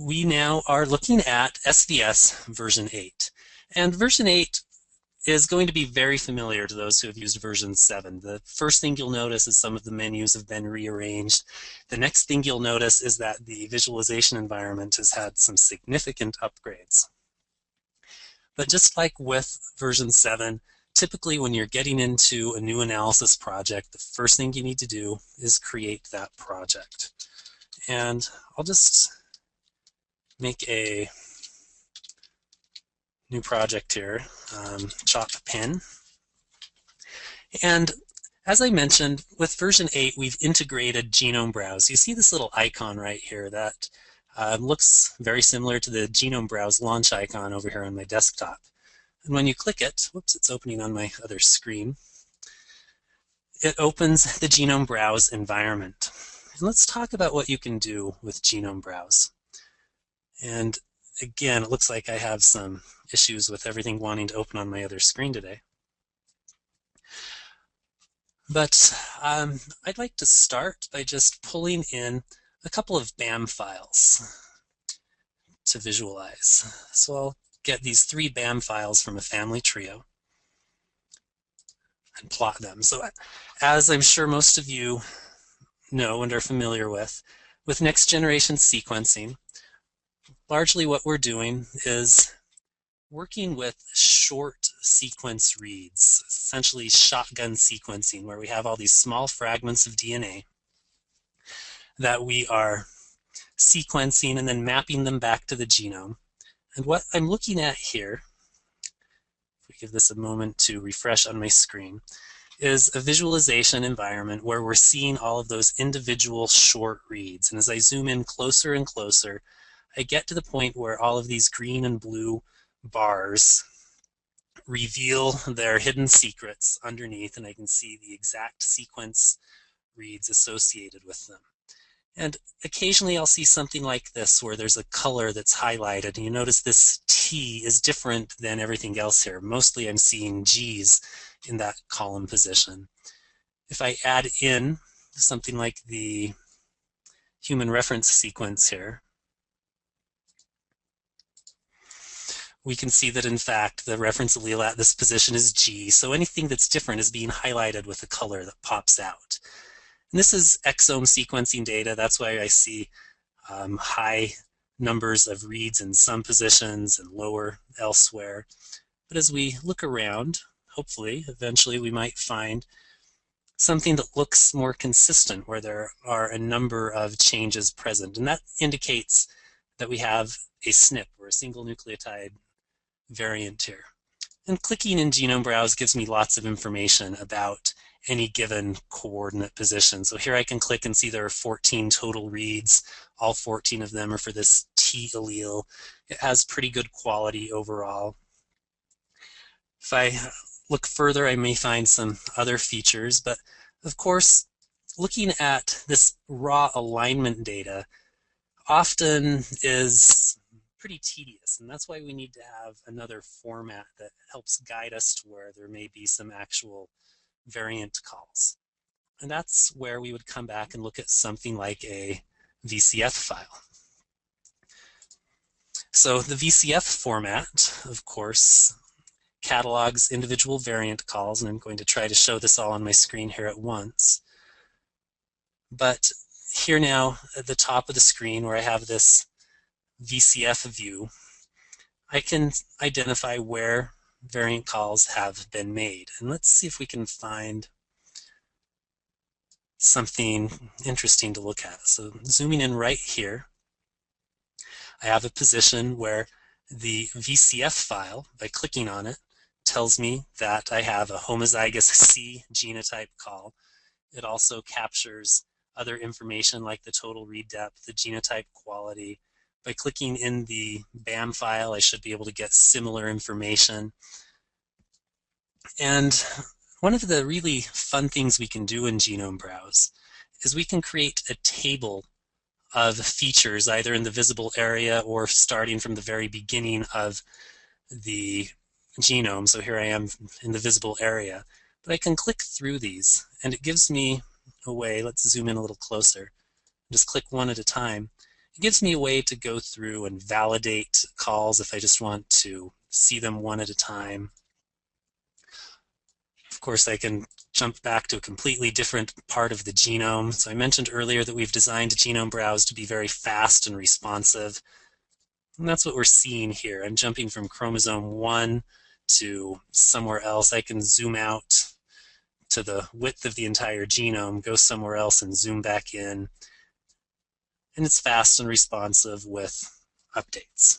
we now are looking at SVS version 8. And version 8 is going to be very familiar to those who have used version 7. The first thing you'll notice is some of the menus have been rearranged. The next thing you'll notice is that the visualization environment has had some significant upgrades. But just like with version 7, typically when you're getting into a new analysis project, the first thing you need to do is create that project. And I'll just make a new project here, chop pin. And as I mentioned, with version 8, we've integrated Genome Browse. You see this little icon right here that looks very similar to the Genome Browse launch icon over here on my desktop. And when you click it, whoops, it's opening on my other screen, it opens the Genome Browse environment. And let's talk about what you can do with Genome Browse. And again, it looks like I have some issues with everything wanting to open on my other screen today. But I'd like to start by just pulling in a couple of BAM files to visualize. So I'll get these 3 BAM files from a family trio and plot them. So as I'm sure most of you know and are familiar with next generation sequencing, largely what we're doing is working with short sequence reads, essentially shotgun sequencing, where we have all these small fragments of DNA that we are sequencing and then mapping them back to the genome. And what I'm looking at here, if we give this a moment to refresh on my screen, is a visualization environment where we're seeing all of those individual short reads. And as I zoom in closer and closer, I get to the point where all of these green and blue bars reveal their hidden secrets underneath, and I can see the exact sequence reads associated with them. And occasionally I'll see something like this where there's a color that's highlighted, and you notice this T is different than everything else here. Mostly I'm seeing G's in that column position. If I add in something like the human reference sequence here, we can see that in fact the reference allele at this position is G, so anything that's different is being highlighted with a color that pops out. And this is exome sequencing data. That's why I see high numbers of reads in some positions and lower elsewhere. But as we look around, hopefully, eventually we might find something that looks more consistent, where there are a number of changes present. And that indicates that we have a SNP, or a single nucleotide variant here. And clicking in Genome Browse gives me lots of information about any given coordinate position. So here I can click and see there are 14 total reads. All 14 of them are for this T allele. It has pretty good quality overall. If I look further, I may find some other features, but of course, looking at this raw alignment data often is pretty tedious, and that's why we need to have another format that helps guide us to where there may be some actual variant calls. And that's where we would come back and look at something like a VCF file. So the VCF format, of course, catalogs individual variant calls, and I'm going to try to show this all on my screen here at once. But here now at the top of the screen where I have this VCF view, I can identify where variant calls have been made. And let's see if we can find something interesting to look at. So zooming in right here, I have a position where the VCF file, by clicking on it, tells me that I have a homozygous C genotype call. It also captures other information like the total read depth, the genotype quality. By clicking in the BAM file, I should be able to get similar information. And one of the really fun things we can do in Genome Browse is we can create a table of features either in the visible area or starting from the very beginning of the genome. So here I am in the visible area. But I can click through these, and it gives me a way. Let's zoom in a little closer. Just click one at a time. It gives me a way to go through and validate calls if I just want to see them one at a time. Of course, I can jump back to a completely different part of the genome. So I mentioned earlier that we've designed Genome Browse to be very fast and responsive. And that's what we're seeing here. I'm jumping from chromosome 1 to somewhere else. I can zoom out to the width of the entire genome, go somewhere else and zoom back in. And it's fast and responsive with updates.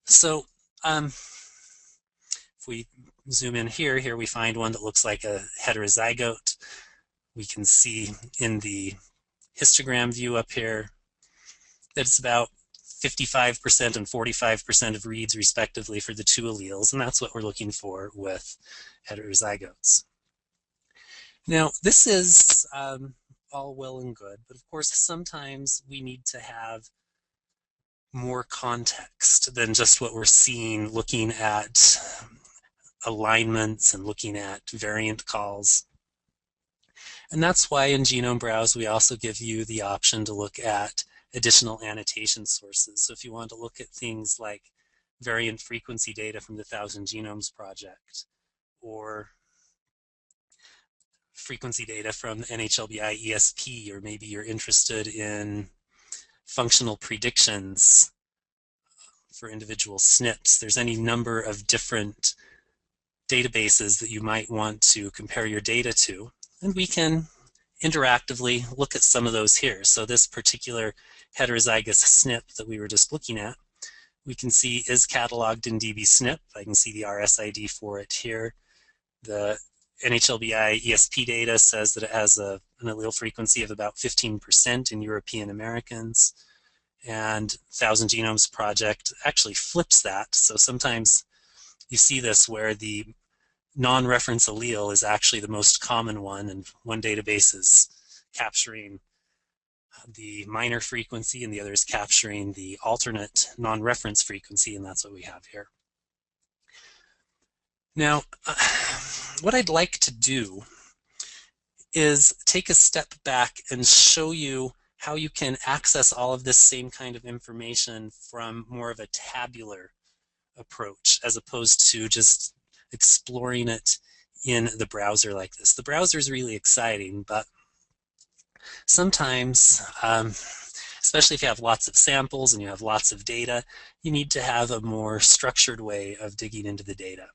So if we zoom in here we find one that looks like a heterozygote. We can see in the histogram view up here that it's about 55% and 45% of reads respectively for the two alleles, and that's what we're looking for with heterozygotes. Now, this is all well and good, but of course sometimes we need to have more context than just what we're seeing looking at alignments and looking at variant calls. And that's why in Genome Browse we also give you the option to look at additional annotation sources. So if you want to look at things like variant frequency data from the 1000 Genomes Project, or frequency data from NHLBI ESP, or maybe you're interested in functional predictions for individual SNPs. There's any number of different databases that you might want to compare your data to, and we can interactively look at some of those here. So this particular heterozygous SNP that we were just looking at, we can see is cataloged in dbSNP. I can see the RSID for it here. The NHLBI ESP data says that it has an allele frequency of about 15% in European Americans, and 1000 Genomes Project actually flips that. So sometimes you see this where the non-reference allele is actually the most common one, and one database is capturing the minor frequency and the other is capturing the alternate non-reference frequency, and that's what we have here. Now, what I'd like to do is take a step back and show you how you can access all of this same kind of information from more of a tabular approach as opposed to just exploring it in the browser like this. The browser is really exciting, but sometimes, especially if you have lots of samples and you have lots of data, you need to have a more structured way of digging into the data.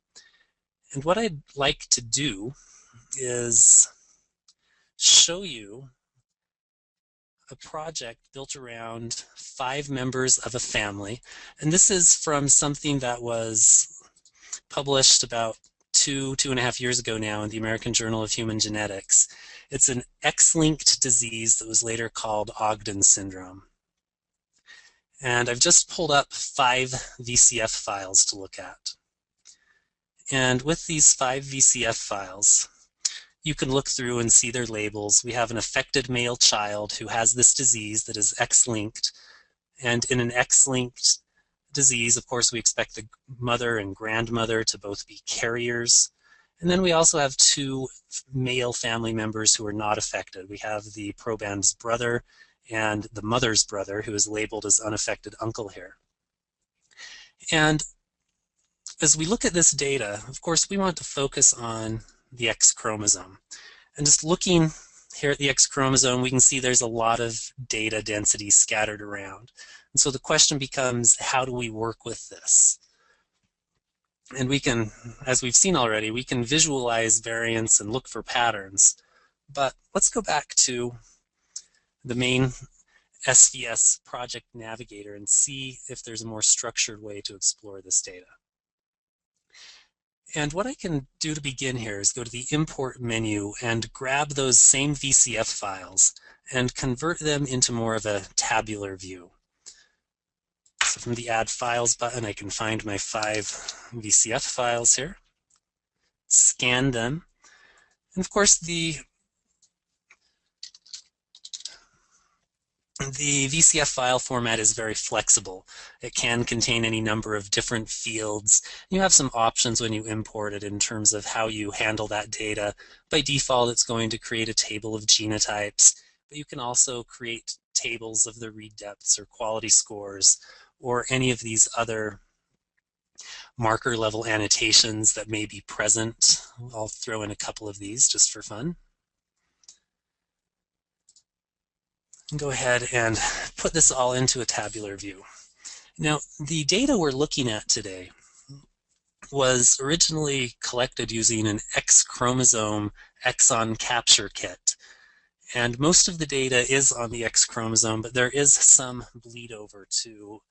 And what I'd like to do is show you a project built around 5 members of a family. And this is from something that was published about 2.5 years ago now in the American Journal of Human Genetics. It's an X-linked disease that was later called Ogden syndrome. And I've just pulled up 5 VCF files to look at. And with these 5 VCF files, you can look through and see their labels. We have an affected male child who has this disease that is X-linked. And in an X-linked disease, of course, we expect the mother and grandmother to both be carriers. And then we also have 2 male family members who are not affected. We have the proband's brother and the mother's brother, who is labeled as unaffected uncle here. And as we look at this data, of course, we want to focus on the X chromosome. And just looking here at the X chromosome, we can see there's a lot of data density scattered around. And so the question becomes, how do we work with this? And we can, as we've seen already, we can visualize variants and look for patterns. But let's go back to the main SVS project navigator and see if there's a more structured way to explore this data. And what I can do to begin here is go to the import menu and grab those same VCF files and convert them into more of a tabular view. So from the Add Files button, I can find my 5 VCF files here, scan them, and of course the VCF file format is very flexible. It can contain any number of different fields. You have some options when you import it in terms of how you handle that data. By default, it's going to create a table of genotypes. but you can also create tables of the read depths or quality scores or any of these other marker level annotations that may be present. I'll throw in a couple of these just for fun. And go ahead and put this all into a tabular view. Now, the data we're looking at today was originally collected using an X chromosome exon capture kit. And most of the data is on the X chromosome, but there is some bleed over to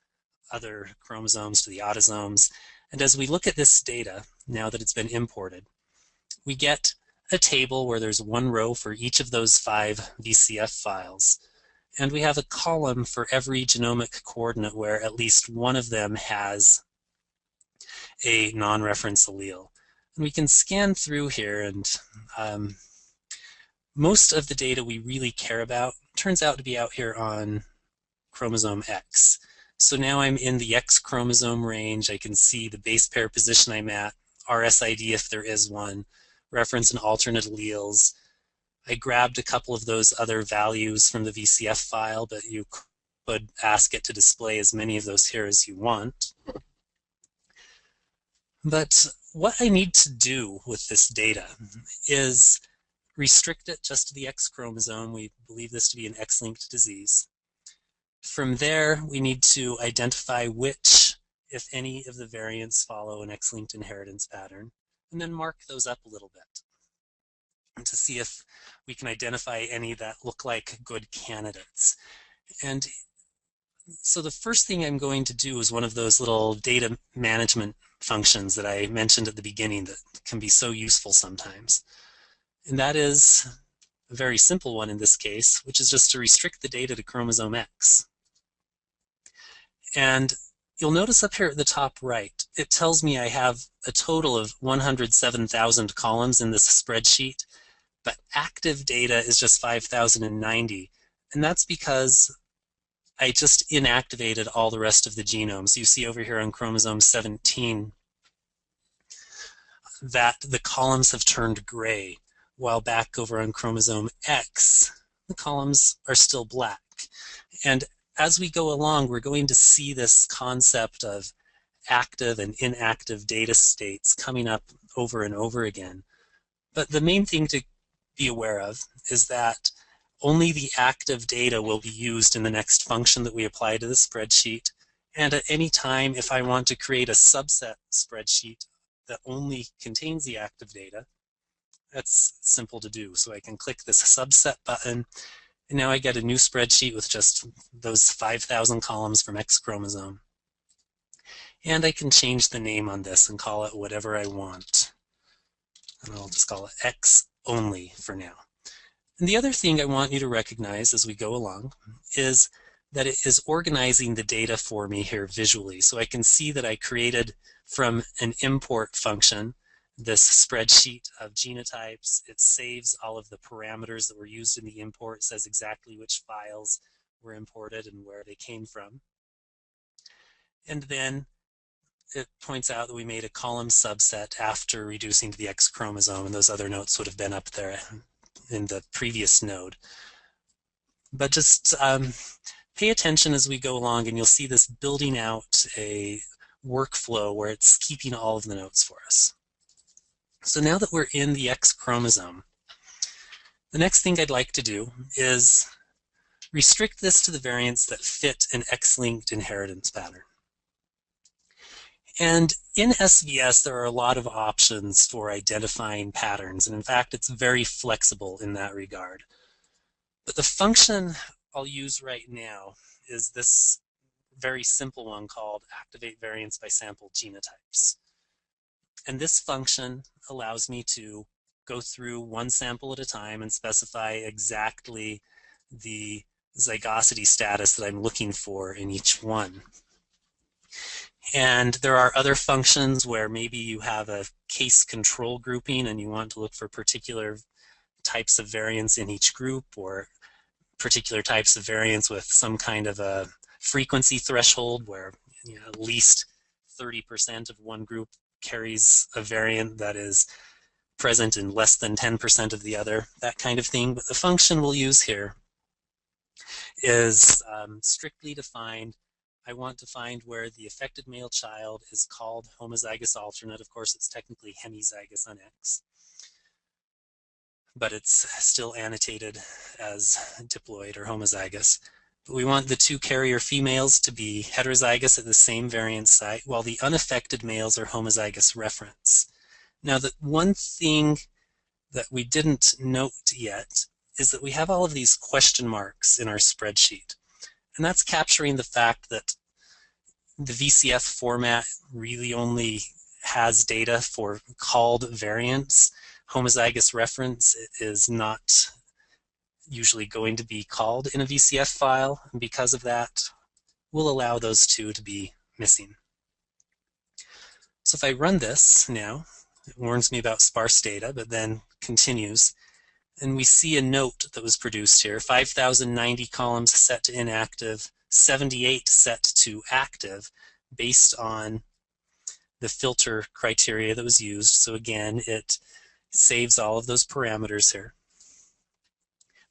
other chromosomes, to the autosomes. And as we look at this data, now that it's been imported, we get a table where there's one row for each of those 5 VCF files. And we have a column for every genomic coordinate where at least one of them has a non-reference allele. And we can scan through here, and most of the data we really care about turns out to be out here on chromosome X. So now I'm in the X chromosome range. I can see the base pair position I'm at, RSID if there is one, reference and alternate alleles. I grabbed a couple of those other values from the VCF file, but you could ask it to display as many of those here as you want. But what I need to do with this data is restrict it just to the X chromosome. We believe this to be an X-linked disease. From there, we need to identify which, if any, of the variants follow an X-linked inheritance pattern, and then mark those up a little bit to see if we can identify any that look like good candidates. And so the first thing I'm going to do is one of those little data management functions that I mentioned at the beginning that can be so useful sometimes. And that is a very simple one in this case, which is just to restrict the data to chromosome X. And you'll notice up here at the top right, it tells me I have a total of 107,000 columns in this spreadsheet, but active data is just 5,090. And that's because I just inactivated all the rest of the genomes. You see over here on chromosome 17 that the columns have turned gray, while back over on chromosome X, the columns are still black. And as we go along, we're going to see this concept of active and inactive data states coming up over and over again. But the main thing to be aware of is that only the active data will be used in the next function that we apply to the spreadsheet. And at any time, if I want to create a subset spreadsheet that only contains the active data, that's simple to do. So I can click this subset button, and now I get a new spreadsheet with just those 5,000 columns from X chromosome. And I can change the name on this and call it whatever I want. And I'll just call it X only for now. And the other thing I want you to recognize as we go along is that it is organizing the data for me here visually. So I can see that I created from an import function this spreadsheet of genotypes. It saves all of the parameters that were used in the import, says exactly which files were imported and where they came from. And then it points out that we made a column subset after reducing to the X chromosome, and those other notes would have been up there in the previous node. But just pay attention as we go along, and you'll see this building out a workflow where it's keeping all of the notes for us. So now that we're in the X chromosome, the next thing I'd like to do is restrict this to the variants that fit an X-linked inheritance pattern. And in SVS, there are a lot of options for identifying patterns, and in fact, it's very flexible in that regard. But the function I'll use right now is this very simple one called activate variants by sample genotypes. And this function allows me to go through one sample at a time and specify exactly the zygosity status that I'm looking for in each one. And there are other functions where maybe you have a case control grouping and you want to look for particular types of variants in each group, or particular types of variants with some kind of a frequency threshold where at least 30% of one group carries a variant that is present in less than 10% of the other, that kind of thing. But the function we'll use here is strictly defined. I want to find where the affected male child is called homozygous alternate. Of course, it's technically hemizygous on X, but it's still annotated as diploid or homozygous. But we want the two carrier females to be heterozygous at the same variant site, while the unaffected males are homozygous reference. Now, the one thing that we didn't note yet is that we have all of these question marks in our spreadsheet. And that's capturing the fact that the VCF format really only has data for called variants. Homozygous reference is not usually going to be called in a VCF file, and because of that, we'll allow those two to be missing. So if I run this now, it warns me about sparse data, but then continues, and we see a note that was produced here, 5,090 columns set to inactive, 78 set to active, based on the filter criteria that was used. So again, it saves all of those parameters here.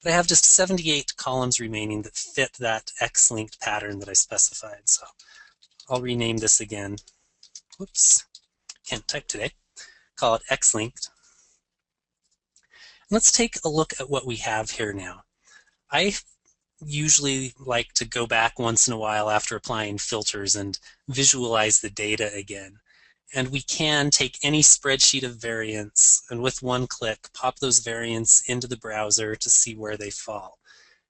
But I have just 78 columns remaining that fit that X-linked pattern that I specified. So I'll rename this again. Whoops, can't type today. Call it X-linked. Let's take a look at what we have here now. I usually like to go back once in a while after applying filters and visualize the data again. And we can take any spreadsheet of variants and with one click pop those variants into the browser to see where they fall.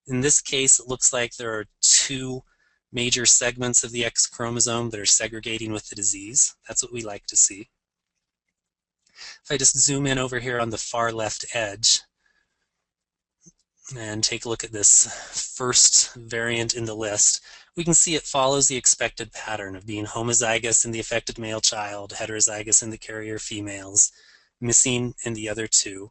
In this case, it looks like there are two major segments of the X chromosome that are segregating with the disease. That's what we like to see. If I just zoom in over here on the far left edge and take a look at this first variant in the list, we can see it follows the expected pattern of being homozygous in the affected male child, heterozygous in the carrier females, missing in the other two.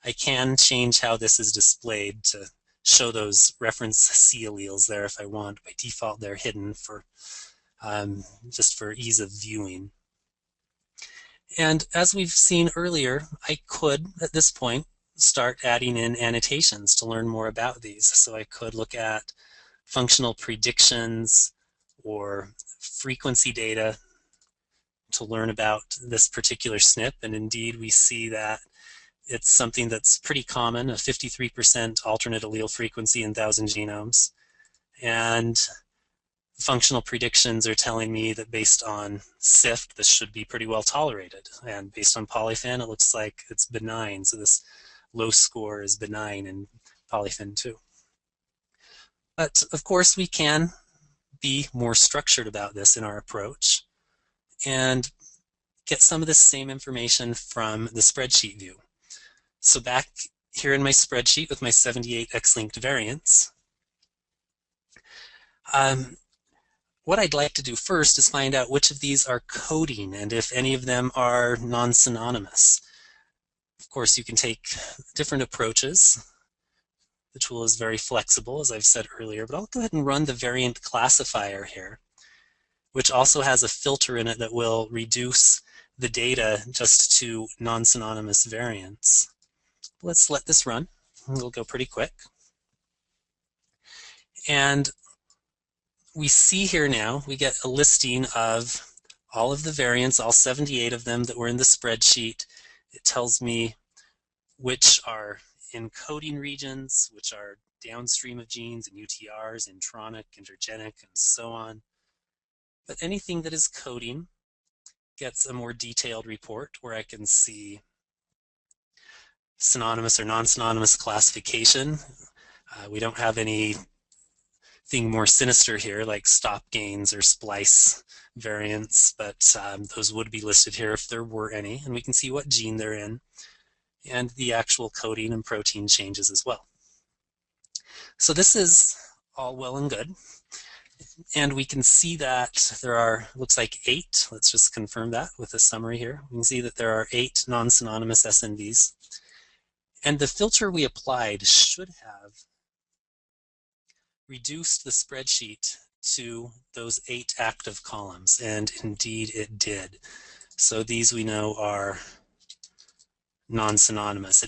I can change how this is displayed to show those reference C alleles there if I want. By default, they're hidden for just for ease of viewing. And as we've seen earlier, I could, at this point, start adding in annotations to learn more about these. So I could look at functional predictions or frequency data to learn about this particular SNP. And indeed, we see that it's something that's pretty common, a 53% alternate allele frequency in 1,000 genomes. And functional predictions are telling me that based on SIFT, this should be pretty well tolerated. And based on polyphen, it looks like it's benign. So this low score is benign in polyphen 2. But of course, we can be more structured about this in our approach and get some of the same information from the spreadsheet view. So back here in my spreadsheet with my 78 X-linked variants, what I'd like to do first is find out which of these are coding and if any of them are non-synonymous. Of course, you can take different approaches. The tool is very flexible, as I've said earlier, but I'll go ahead and run the variant classifier here, which also has a filter in it that will reduce the data just to non-synonymous variants. Let's let this run. It'll go pretty quick. And we see here now, we get a listing of all of the variants, all 78 of them that were in the spreadsheet. It tells me which are encoding regions, which are downstream of genes and UTRs, intronic, intergenic, and so on. But anything that is coding gets a more detailed report where I can see synonymous or non-synonymous classification. We don't have anything more sinister here like stop gains or splice variants, but those would be listed here if there were any, and we can see what gene they're in and the actual coding and protein changes as well. So this is all well and good, and we can see that there are, looks like 8, let's just confirm that with a summary here. We can see that there are 8 non-synonymous SNVs, and the filter we applied should have reduced the spreadsheet to those 8 active columns, and indeed it did. So these we know are non-synonymous.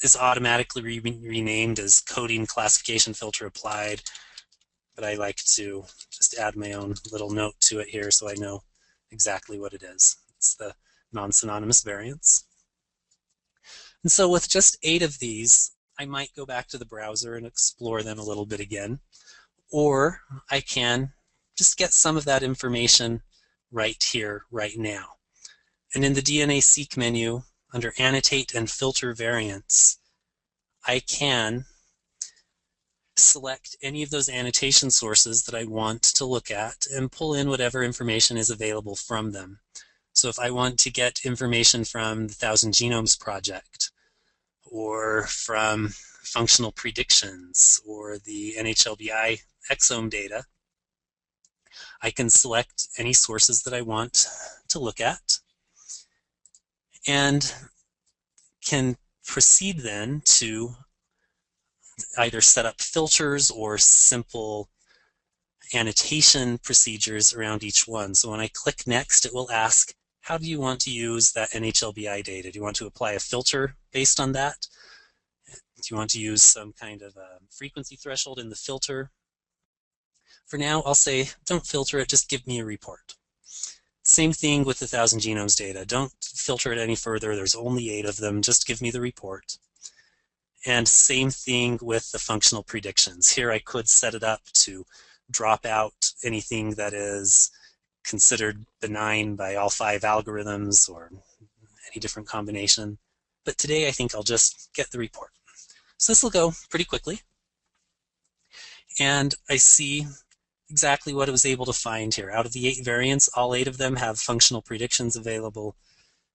is automatically renamed as coding classification filter applied, but I like to just add my own little note to it here so I know exactly what it is. It's the non-synonymous variants. And so with just 8 of these, I might go back to the browser and explore them a little bit again, or I can just get some of that information right here, right now. And in the DNA-seq menu, under Annotate and Filter Variants, I can select any of those annotation sources that I want to look at and pull in whatever information is available from them. So if I want to get information from the 1000 Genomes Project, or from functional predictions, or the NHLBI exome data, I can select any sources that I want to look at and can proceed then to either set up filters or simple annotation procedures around each one. So when I click next, it will ask, how do you want to use that NHLBI data? Do you want to apply a filter based on that? Do you want to use some kind of a frequency threshold in the filter? For now, I'll say, don't filter it, just give me a report. Same thing with the 1000 Genomes data. Don't filter it any further. There's only 8 of them. Just give me the report. And same thing with the functional predictions. Here I could set it up to drop out anything that is considered benign by all 5 algorithms or any different combination. But today I think I'll just get the report. So this will go pretty quickly. And I see exactly what I was able to find here. Out of the 8 variants, all 8 of them have functional predictions available.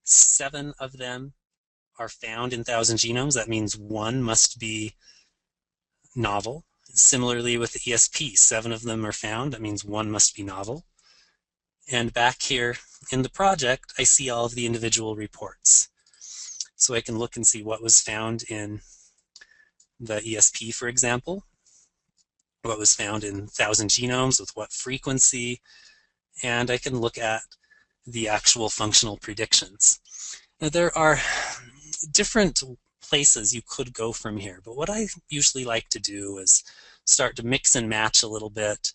7 of them are found in 1000 genomes. That means 1 must be novel. Similarly with the ESP, 7 of them are found. That means 1 must be novel. And back here in the project, I see all of the individual reports. So I can look and see what was found in the ESP, for example, what was found in 1000 genomes with what frequency, and I can look at the actual functional predictions. Now there are different places you could go from here, but what I usually like to do is start to mix and match a little bit,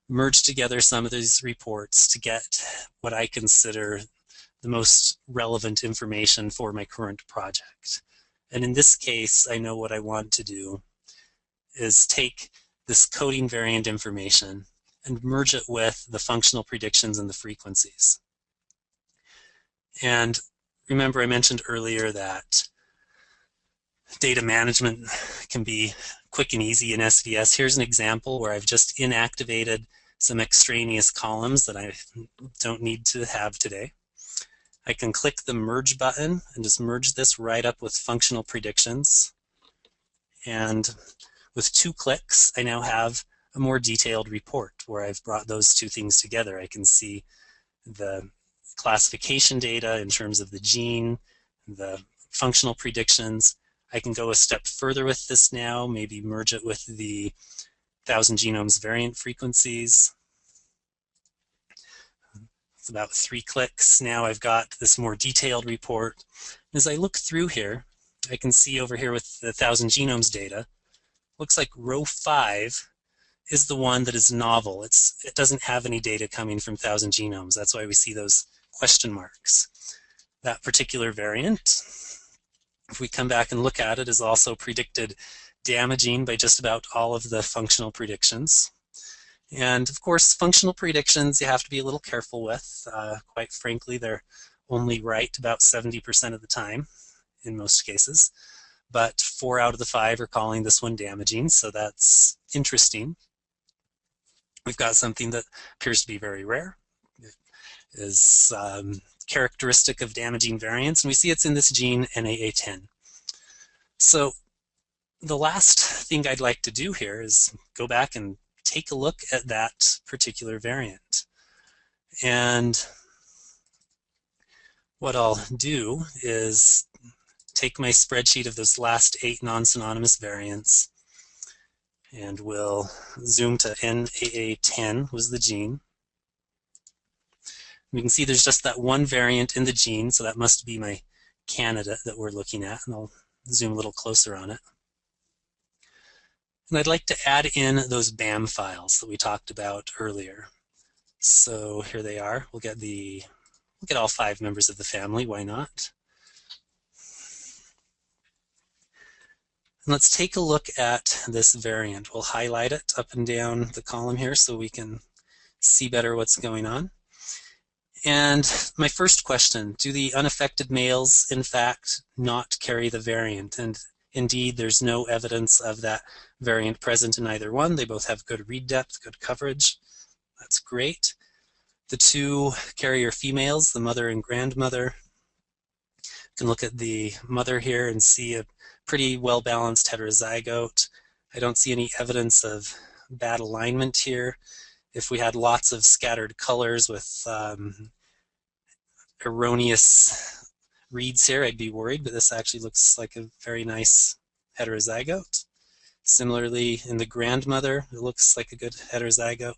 merge together some of these reports to get what I consider the most relevant information for my current project. And in this case, I know what I want to do is take this coding variant information and merge it with the functional predictions and the frequencies. And remember, I mentioned earlier that data management can be quick and easy in SVS. Here's an example where I've just inactivated some extraneous columns that I don't need to have today. I can click the merge button and just merge this right up with functional predictions. And with 2 clicks, I now have a more detailed report where I've brought those 2 things together. I can see the classification data in terms of the gene, the functional predictions. I can go a step further with this now, maybe merge it with the 1000 genomes variant frequencies. It's about 3 clicks. Now I've got this more detailed report. As I look through here, I can see over here with the 1000 genomes data, looks like row 5 is the one that is novel. It doesn't have any data coming from 1000 genomes. That's why we see those question marks. That particular variant, if we come back and look at it, is also predicted damaging by just about all of the functional predictions. And of course, functional predictions you have to be a little careful with. Quite frankly, they're only right about 70% of the time in most cases. But 4 out of the 5 are calling this one damaging, so that's interesting. We've got something that appears to be very rare. It is characteristic of damaging variants, and we see it's in this gene NAA10. So the last thing I'd like to do here is go back and take a look at that particular variant. And what I'll do is take my spreadsheet of those last 8 non-synonymous variants, and we'll zoom to NAA10 was the gene. We can see there's just that one variant in the gene, so that must be my candidate that we're looking at. And I'll zoom a little closer on it. And I'd like to add in those BAM files that we talked about earlier. So here they are. We'll get all 5 members of the family, why not? And let's take a look at this variant. We'll highlight it up and down the column here so we can see better what's going on. And my first question, do the unaffected males in fact not carry the variant? And indeed, there's no evidence of that variant present in either one. They both have good read depth, good coverage. That's great. The 2 carrier females, the mother and grandmother, you can look at the mother here and see a pretty well-balanced heterozygote. I don't see any evidence of bad alignment here. If we had lots of scattered colors with erroneous reads here, I'd be worried, but this actually looks like a very nice heterozygote. Similarly, in the grandmother, it looks like a good heterozygote.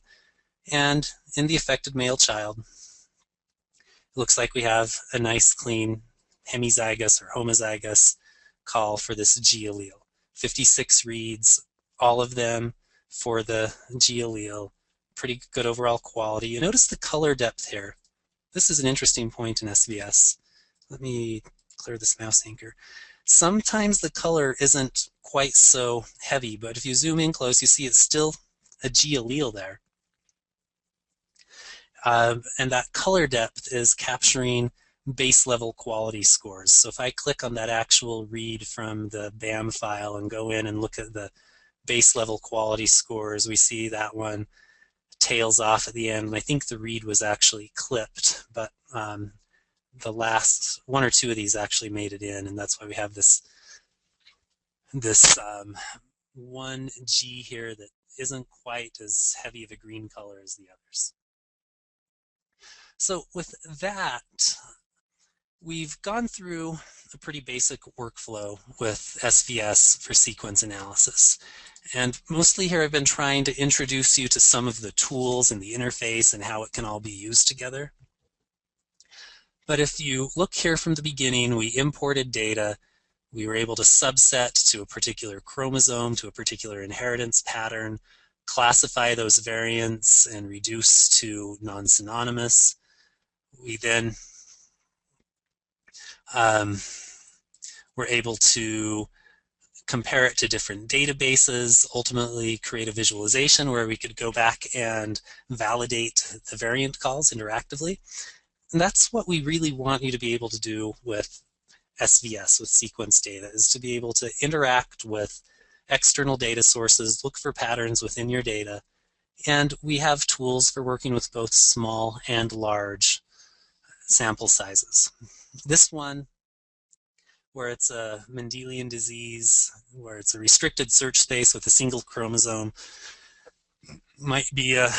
And in the affected male child, it looks like we have a nice, clean hemizygous or homozygous call for this G allele. 56 reads, all of them for the G allele. Pretty good overall quality. You notice the color depth here. This is an interesting point in SVS. Let me clear this mouse anchor. Sometimes the color isn't quite so heavy, but if you zoom in close, you see it's still a G allele there. And that color depth is capturing base level quality scores. So if I click on that actual read from the BAM file and go in and look at the base level quality scores, we see that one tails off at the end. And I think the read was actually clipped, but the last 1 or 2 of these actually made it in, and that's why we have this 1G here that isn't quite as heavy of a green color as the others. So with that, we've gone through a pretty basic workflow with SVS for sequence analysis. And mostly here I've been trying to introduce you to some of the tools and the interface and how it can all be used together. But if you look here from the beginning, we imported data. We were able to subset to a particular chromosome, to a particular inheritance pattern, classify those variants and reduce to non-synonymous. We then were able to compare it to different databases, ultimately create a visualization where we could go back and validate the variant calls interactively. And that's what we really want you to be able to do with SVS, with sequence data, is to be able to interact with external data sources, look for patterns within your data, and we have tools for working with both small and large sample sizes. This one, where it's a Mendelian disease, where it's a restricted search space with a single chromosome, might be a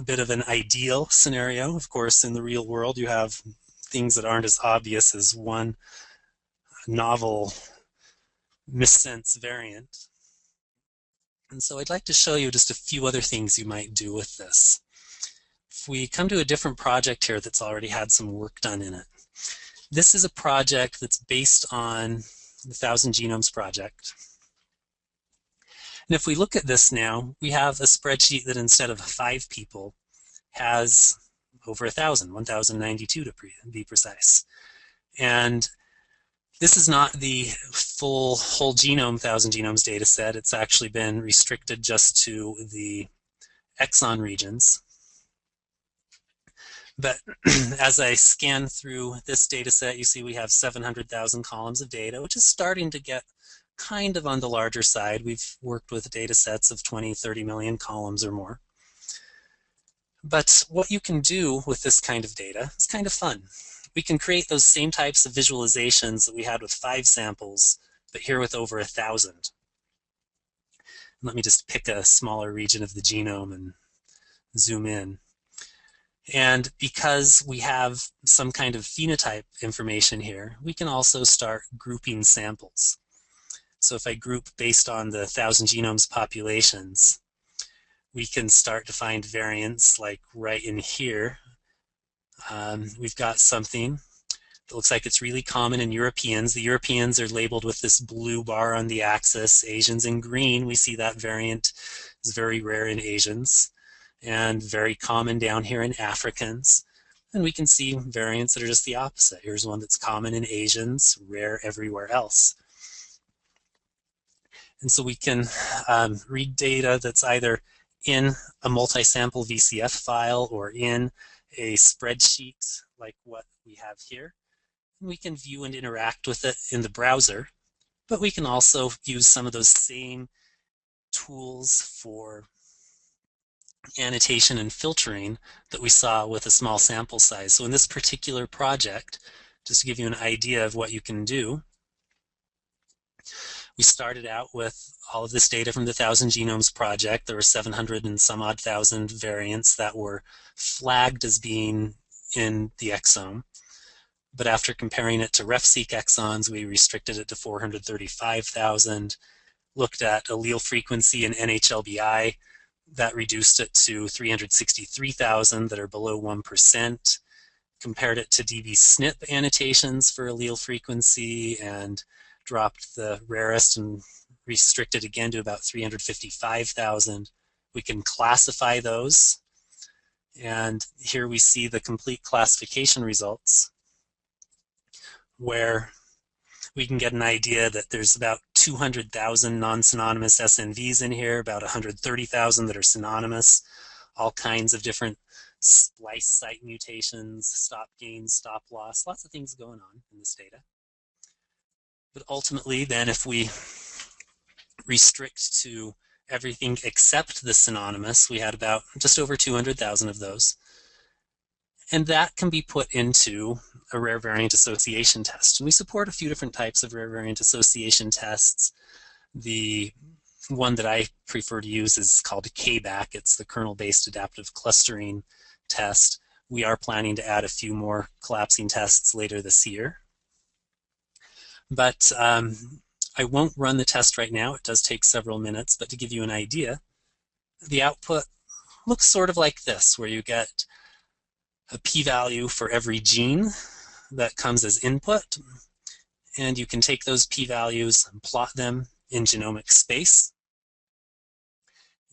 bit of an ideal scenario. Of course, in the real world, you have things that aren't as obvious as one novel missense variant. And so I'd like to show you just a few other things you might do with this. If we come to a different project here that's already had some work done in it. This is a project that's based on the 1,000 Genomes project. And if we look at this now, we have a spreadsheet that instead of 5 people has over 1,000, 1,092 to be precise. And this is not the full whole genome 1,000 Genomes data set. It's actually been restricted just to the exon regions. But as I scan through this data set, you see we have 700,000 columns of data, which is starting to get kind of on the larger side. We've worked with data sets of 20, 30 million columns or more. But what you can do with this kind of data is kind of fun. We can create those same types of visualizations that we had with 5 samples, but here with over 1,000. Let me just pick a smaller region of the genome and zoom in. And because we have some kind of phenotype information here, we can also start grouping samples. So if I group based on the 1,000 Genomes populations, we can start to find variants like right in here. We've got something It looks like it's really common in Europeans. The Europeans are labeled with this blue bar on the axis. Asians in green, we see that variant is very rare in Asians and very common down here in Africans. And we can see variants that are just the opposite. Here's one that's common in Asians, rare everywhere else. And so we can read data that's either in a multi-sample VCF file or in a spreadsheet like what we have here. We can view and interact with it in the browser, but we can also use some of those same tools for annotation and filtering that we saw with a small sample size. So in this particular project, just to give you an idea of what you can do, we started out with all of this data from the 1,000 Genomes project. There were 700 and some odd thousand variants that were flagged as being in the exome. But after comparing it to RefSeq exons, we restricted it to 435,000, looked at allele frequency and NHLBI. That reduced it to 363,000 that are below 1%, compared it to dbSNP annotations for allele frequency and dropped the rarest and restricted again to about 355,000. We can classify those, and here we see the complete classification results, where we can get an idea that there's about 200,000 non-synonymous SNVs in here, about 130,000 that are synonymous, all kinds of different splice site mutations, stop gain, stop loss, lots of things going on in this data. But ultimately, then, if we restrict to everything except the synonymous, we had about just over 200,000 of those. And that can be put into a rare variant association test. And we support a few different types of rare variant association tests. The one that I prefer to use is called KBAC. It's the kernel-based adaptive clustering test. We are planning to add a few more collapsing tests later this year. But I won't run the test right now. It does take several minutes, but to give you an idea, the output looks sort of like this, where you get a p-value for every gene that comes as input, and you can take those p-values and plot them in genomic space.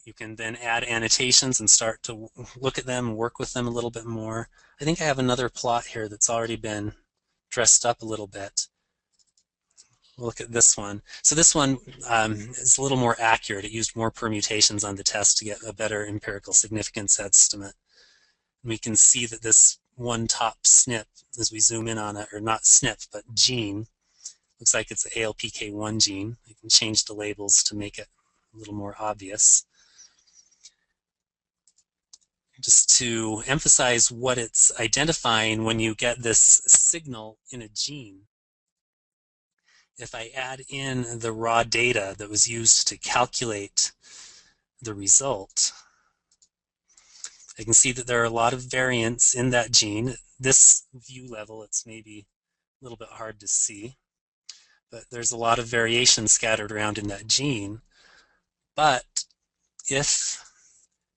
You can then add annotations and start to look at them and work with them a little bit more. I think I have another plot here that's already been dressed up a little bit. We'll look at this one. So this one is a little more accurate. It used more permutations on the test to get a better empirical significance estimate. We can see that this one top SNP, as we zoom in on it, or not SNP, but gene, looks like it's the ALPK1 gene. You can change the labels to make it a little more obvious. Just to emphasize what it's identifying when you get this signal in a gene, if I add in the raw data that was used to calculate the result, I can see that there are a lot of variants in that gene. This view level, it's maybe a little bit hard to see, but there's a lot of variation scattered around in that gene. But if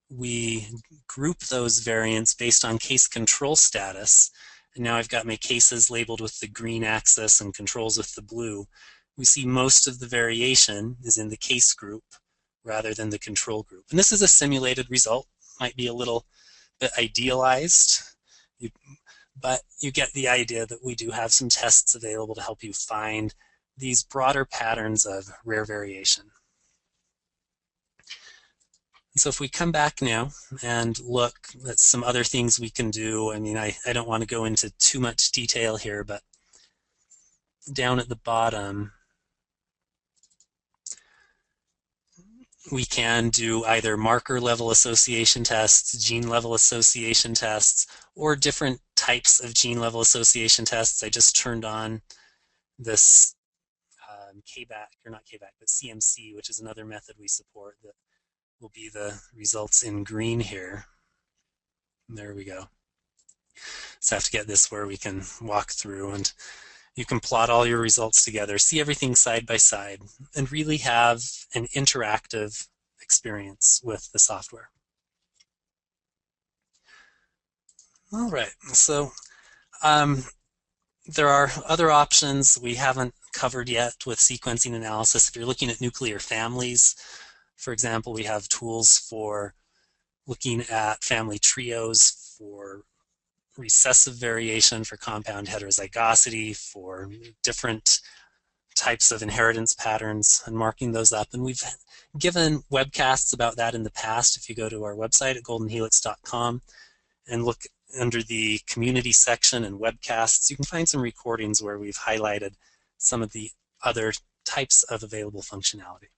we group those variants based on case control status, and now I've got my cases labeled with the green axis and controls with the blue, we see most of the variation is in the case group rather than the control group. And this is a simulated result. Might be a little bit idealized, but you get the idea that we do have some tests available to help you find these broader patterns of rare variation. And so if we come back now and look at some other things we can do, I mean, I don't want to go into too much detail here, but down at the bottom, we can do either marker level association tests, gene level association tests, or different types of gene level association tests. I just turned on this KBAC, or not KBAC, but CMC, which is another method we support that will be the results in green here. There we go. So I have to get this where we can walk through, and you can plot all your results together, see everything side by side, and really have an interactive experience with the software. All right, so There are other options we haven't covered yet with sequencing analysis. If you're looking at nuclear families, for example, we have tools for looking at family trios, for recessive variation, for compound heterozygosity, for different types of inheritance patterns, and marking those up. And we've given webcasts about that in the past. If you go to our website at goldenhelix.com and look under the community section and webcasts, you can find some recordings where we've highlighted some of the other types of available functionality.